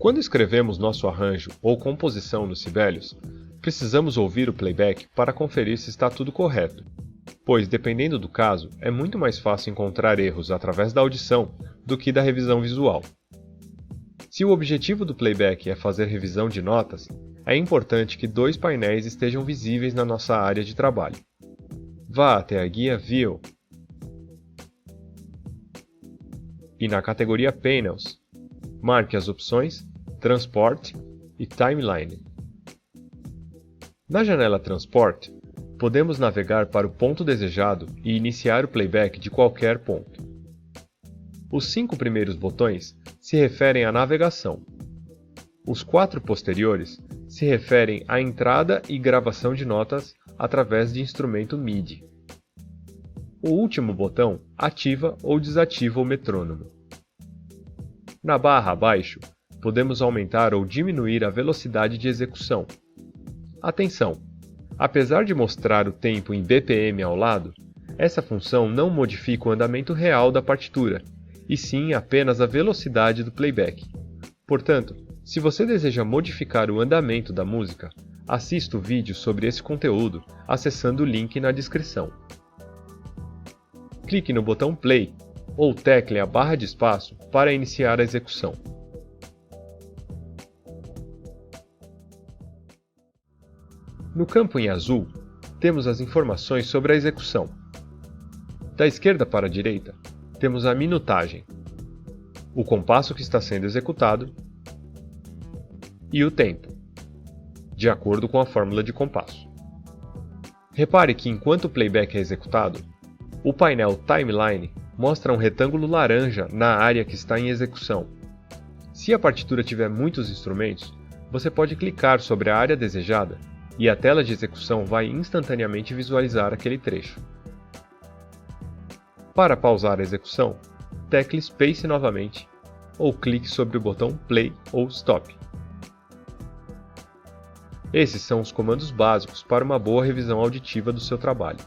Quando escrevemos nosso arranjo ou composição no Sibelius, precisamos ouvir o playback para conferir se está tudo correto, pois, dependendo do caso, é muito mais fácil encontrar erros através da audição do que da revisão visual. Se o objetivo do playback é fazer revisão de notas, é importante que 2 painéis estejam visíveis na nossa área de trabalho. Vá até a guia View e na categoria Panels, marque as opções Transport e Timeline. Na janela Transport, podemos navegar para o ponto desejado e iniciar o playback de qualquer ponto. Os 5 primeiros botões se referem à navegação. Os 4 posteriores se referem à entrada e gravação de notas através de instrumento MIDI. O último botão ativa ou desativa o metrônomo. Na barra abaixo, podemos aumentar ou diminuir a velocidade de execução. Atenção! Apesar de mostrar o tempo em BPM ao lado, essa função não modifica o andamento real da partitura, e sim apenas a velocidade do playback. Portanto, se você deseja modificar o andamento da música, assista o vídeo sobre esse conteúdo acessando o link na descrição. Clique no botão Play ou tecle a barra de espaço para iniciar a execução. No campo em azul, temos as informações sobre a execução. Da esquerda para a direita, temos a minutagem, o compasso que está sendo executado e o tempo, de acordo com a fórmula de compasso. Repare que enquanto o playback é executado, o painel Timeline mostra um retângulo laranja na área que está em execução. Se a partitura tiver muitos instrumentos, você pode clicar sobre a área desejada e a tela de execução vai instantaneamente visualizar aquele trecho. Para pausar a execução, tecle Space novamente ou clique sobre o botão Play ou Stop. Esses são os comandos básicos para uma boa revisão auditiva do seu trabalho.